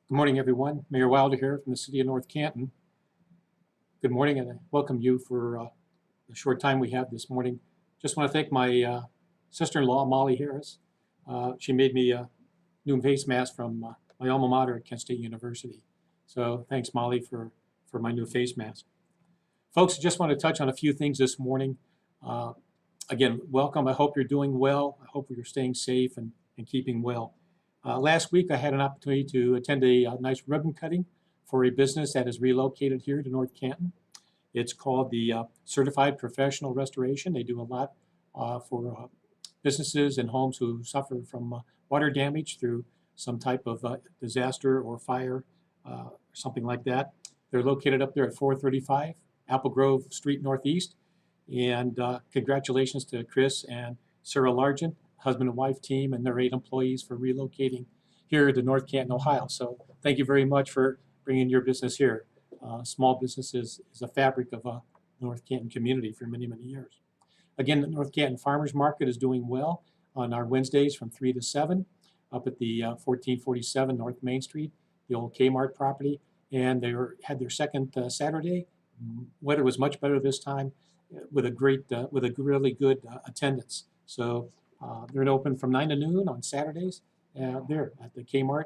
Good morning, everyone. Mayor Wilder here from the city of North Canton. Good morning, and I welcome you for the short time we have this morning. Just want to thank my sister-in-law, Molly Harris. She made me a new face mask from my alma mater at Kent State University. So thanks, Molly, for my new face mask. Folks, I just want to touch on a few things this morning. Uh, Again, welcome. I hope you're doing well. I hope you're staying safe and keeping well. Last week, I had an opportunity to attend a nice ribbon cutting for a business that is relocated here to North Canton. It's called the Certified Professional Restoration. They do a lot for businesses and homes who suffer from water damage through some type of disaster or fire, something like that. They're located up there at 435 Apple Grove Street Northeast. And congratulations to Chris and Sarah Largent, husband and wife team, and their 8 employees for relocating here to North Canton, Ohio. So thank you very much for bringing your business here. Small business is a fabric of a North Canton community for many, many years. Again, the North Canton Farmers Market is doing well on our Wednesdays from 3 to 7 up at the 1447 North Main Street, the old Kmart property. And they had their second Saturday. Weather was much better this time, with a really good attendance. So they're open from 9 to noon on Saturdays there at the Kmart.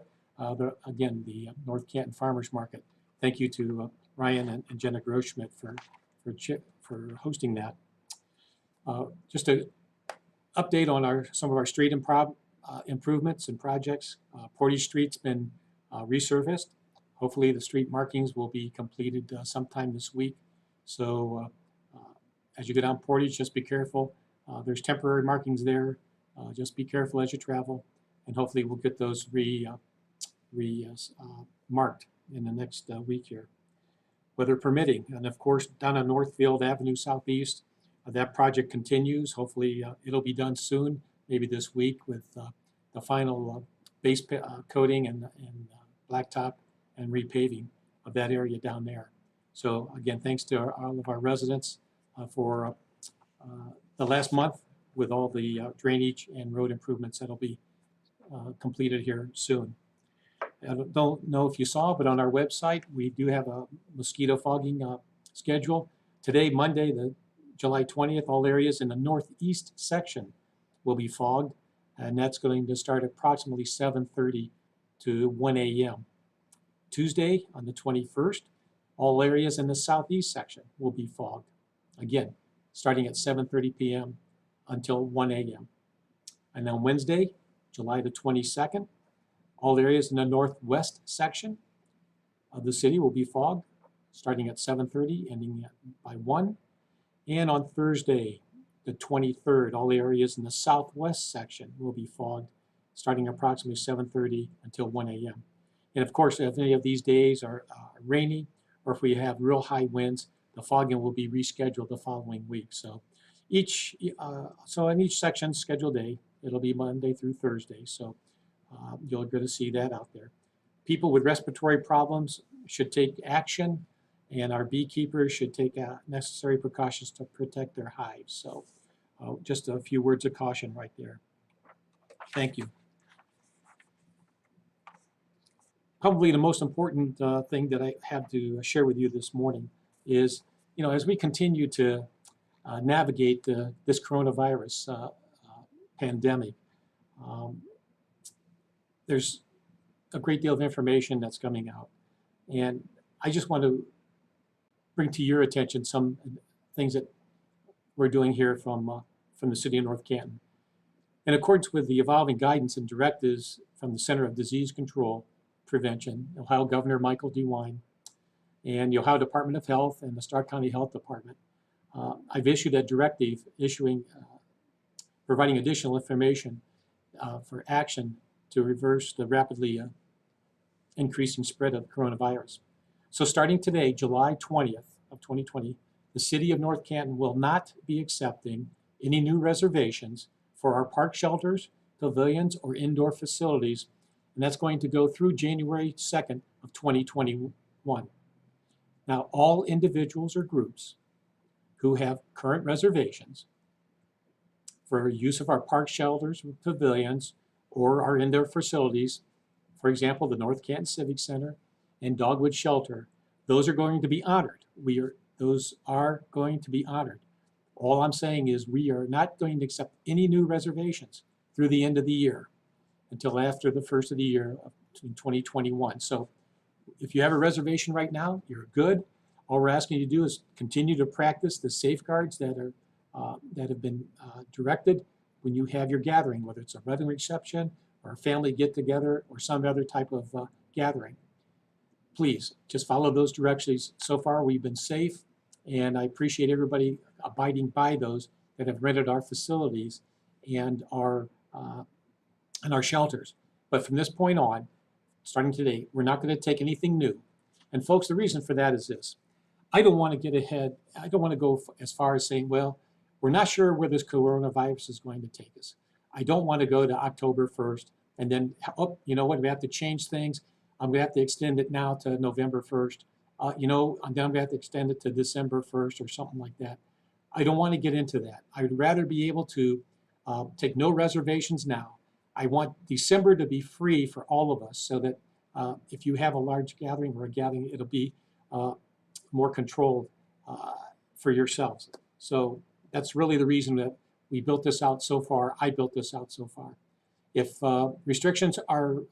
Again, the North Canton Farmers Market. Thank you to Ryan and Jenna Groschmidt for hosting that. Just an update on some of our street improvements and projects. Portage Street's been resurfaced. Hopefully the street markings will be completed sometime this week. So as you go down Portage, just be careful. There's temporary markings there. Just be careful as you travel, and hopefully we'll get those marked in the next week here, weather permitting. And of course, down on Northfield Avenue Southeast, that project continues. Hopefully it'll be done soon, maybe this week, with the final base coating and blacktop and repaving of that area down there. So again, thanks to all of our residents for the last month with all the drainage and road improvements that'll be completed here soon. I don't know if you saw, but on our website, we do have a mosquito fogging schedule. Today, Monday, the July 20th, all areas in the northeast section will be fogged, and that's going to start approximately 7:30 to 1 a.m. Tuesday, on the 21st, all areas in the southeast section will be fogged. Again, starting at 7:30 p.m. until 1 a.m. And then Wednesday, July the 22nd, all areas in the northwest section of the city will be fogged, starting at 7:30, ending by 1. And on Thursday, the 23rd, all areas in the southwest section will be fogged, starting approximately 7:30 until 1 a.m. And of course, if any of these days are rainy, or if we have real high winds, the fogging will be rescheduled the following week. So in each section scheduled day, it'll be Monday through Thursday. So you'll get to see that out there. People with respiratory problems should take action, and our beekeepers should take necessary precautions to protect their hives. So just a few words of caution right there. Thank you. Probably the most important thing that I have to share with you this morning is, as we continue to navigate this coronavirus pandemic, there's a great deal of information that's coming out. And I just want to bring to your attention some things that we're doing here from the city of North Canton. In accordance with the evolving guidance and directives from the Center of Disease Control Prevention, Ohio Governor Michael DeWine, and the Ohio Department of Health and the Stark County Health Department, I've issued a directive providing additional information for action to reverse the rapidly increasing spread of coronavirus. So starting today, July 20th of 2020, the city of North Canton will not be accepting any new reservations for our park shelters, pavilions, or indoor facilities, and that's going to go through January 2nd of 2021. Now, all individuals or groups who have current reservations for use of our park shelters, pavilions, or our indoor facilities for example, the North Canton Civic Center and Dogwood Shelter, those are going to be honored. Those are going to be honored. All I'm saying is we are not going to accept any new reservations through the end of the year until after the first of the year in 2021. So if you have a reservation right now, you're good. All we're asking you to do is continue to practice the safeguards that have been directed when you have your gathering, whether it's a wedding reception or a family get-together or some other type of gathering. Please just follow those directions. So far, we've been safe, and I appreciate everybody abiding by those that have rented our facilities and our shelters. But from this point on, starting today, we're not going to take anything new. And folks, the reason for that is this. I don't want to get ahead. I don't want to go as far as saying, well, we're not sure where this coronavirus is going to take us. I don't want to go to October 1st and then, oh, you know what, we have to change things. I'm going to have to extend it now to November 1st. And then I'm going to have to extend it to December 1st or something like that. I don't want to get into that. I would rather be able to take no reservations now. I want December to be free for all of us so that if you have a large gathering or a gathering, it'll be more controlled for yourselves. So that's really the reason that we built this out so far. I built this out so far. If restrictions are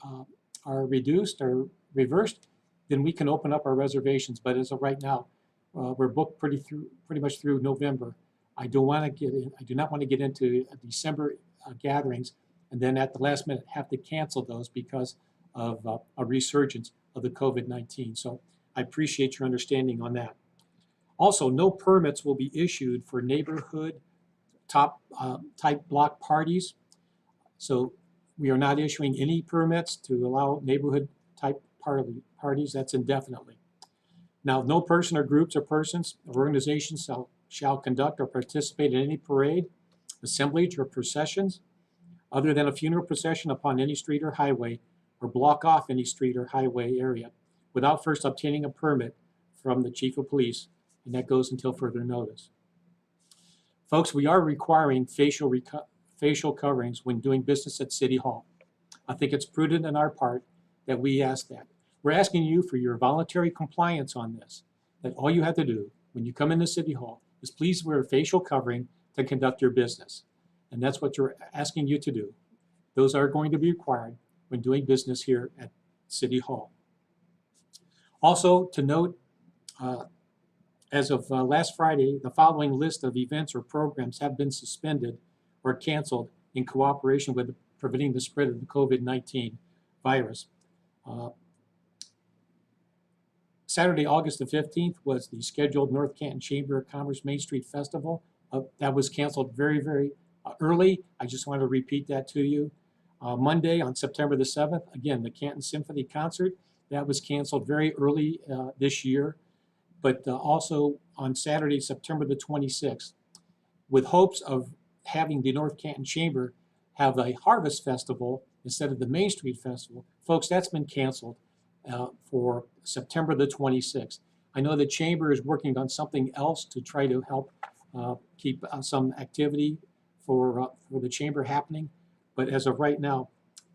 reduced or reversed, then we can open up our reservations. But as of right now, we're booked pretty much through November. I do not want to get into December gatherings and then at the last minute have to cancel those because of a resurgence of the COVID-19. So I appreciate your understanding on that. Also, no permits will be issued for neighborhood type block parties. So we are not issuing any permits to allow neighborhood type parties. That's indefinitely. Now, no person or groups or persons or organizations shall conduct or participate in any parade, assemblage, or processions other than a funeral procession upon any street or highway, or block off any street or highway area without first obtaining a permit from the chief of police, and that goes until further notice. Folks, we are requiring facial coverings when doing business at City Hall. I think it's prudent on our part that we ask that. We're asking you for your voluntary compliance on this, that all you have to do when you come into City Hall is please wear a facial covering to conduct your business. And that's what you're asking you to do. Those are going to be required when doing business here at City Hall. Also to note, as of last Friday, the following list of events or programs have been suspended or canceled in cooperation with preventing the spread of the COVID-19 virus. Saturday, August the 15th was the scheduled North Canton Chamber of Commerce Main Street Festival. That was canceled very, very early. I just want to repeat that to you. Monday on September the 7th, again, the Canton Symphony Concert, that was canceled very early this year. But also on Saturday, September the 26th, with hopes of having the North Canton Chamber have a Harvest Festival instead of the Main Street Festival. Folks, that's been canceled for September the 26th. I know the Chamber is working on something else to try to help keep some activity for the Chamber happening. But as of right now,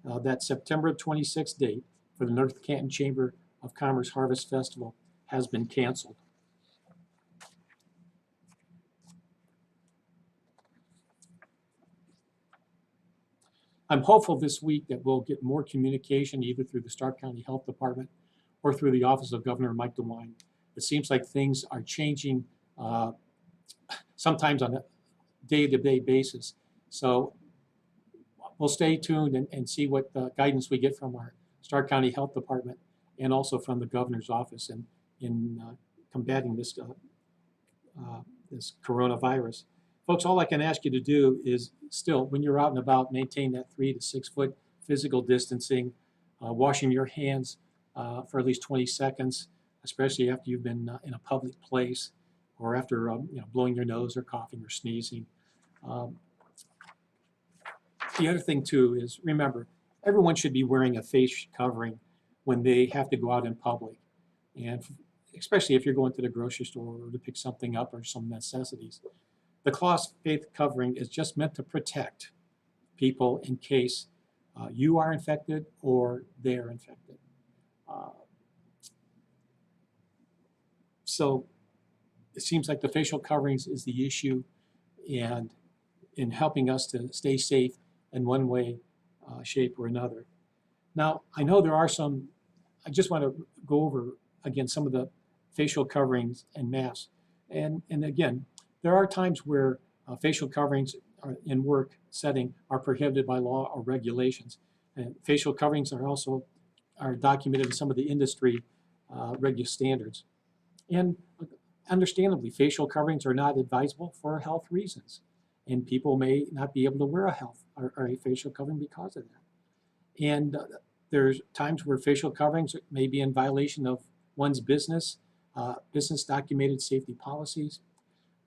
that September 26th date for the North Canton Chamber of Commerce Harvest Festival has been canceled. I'm hopeful this week that we'll get more communication either through the Stark County Health Department or through the Office of Governor Mike DeWine. It seems like things are changing sometimes on a day-to-day basis. So we'll stay tuned and see what guidance we get from our Stark County Health Department and also from the governor's office in combating this coronavirus. Folks, all I can ask you to do is still, when you're out and about, maintain that 3 to 6 foot physical distancing, washing your hands for at least 20 seconds, especially after you've been in a public place or after blowing your nose or coughing or sneezing. The other thing too is, remember, everyone should be wearing a face covering when they have to go out in public, and especially if you're going to the grocery store or to pick something up or some necessities. The cloth face covering is just meant to protect people in case you are infected or they're infected. So it seems like the facial coverings is the issue, and in helping us to stay safe in one way, shape, or another. Now, I know there are some, I just want to go over again some of the facial coverings and masks. And again, there are times where facial coverings in work setting are prohibited by law or regulations. And facial coverings are also documented in some of the industry regular standards. And understandably, facial coverings are not advisable for health reasons. And people may not be able to wear a health or a facial covering because of that. And there's times where facial coverings may be in violation of one's business documented safety policies,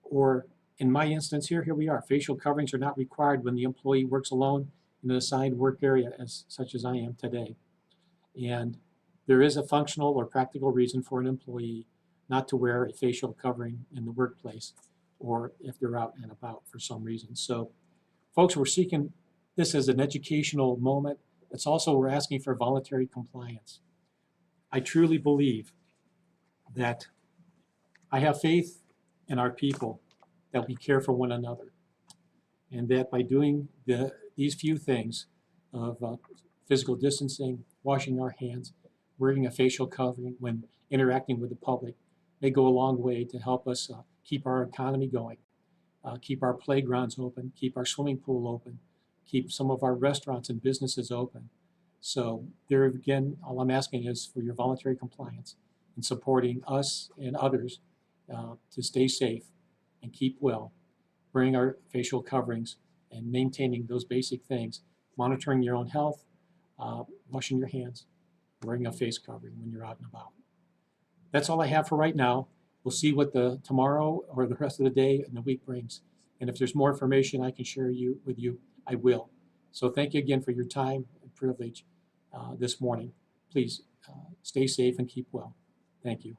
or in my instance here we are. Facial coverings are not required when the employee works alone in an assigned work area, such as I am today. And there is a functional or practical reason for an employee not to wear a facial covering in the workplace, or if they're out and about for some reason. So, folks, we're seeking this as an educational moment. It's also, we're asking for voluntary compliance. I truly believe that I have faith in our people that we care for one another, and that by doing these few things of physical distancing, washing our hands, wearing a facial covering when interacting with the public, may go a long way to help us keep our economy going, keep our playgrounds open, keep our swimming pool open, keep some of our restaurants and businesses open. So there again, all I'm asking is for your voluntary compliance in supporting us and others to stay safe and keep well, wearing our facial coverings and maintaining those basic things, monitoring your own health, washing your hands, wearing a face covering when you're out and about. That's all I have for right now. We'll see what the tomorrow or the rest of the day and the week brings. And if there's more information I can share with you, I will. So thank you again for your time and privilege this morning. Please stay safe and keep well. Thank you.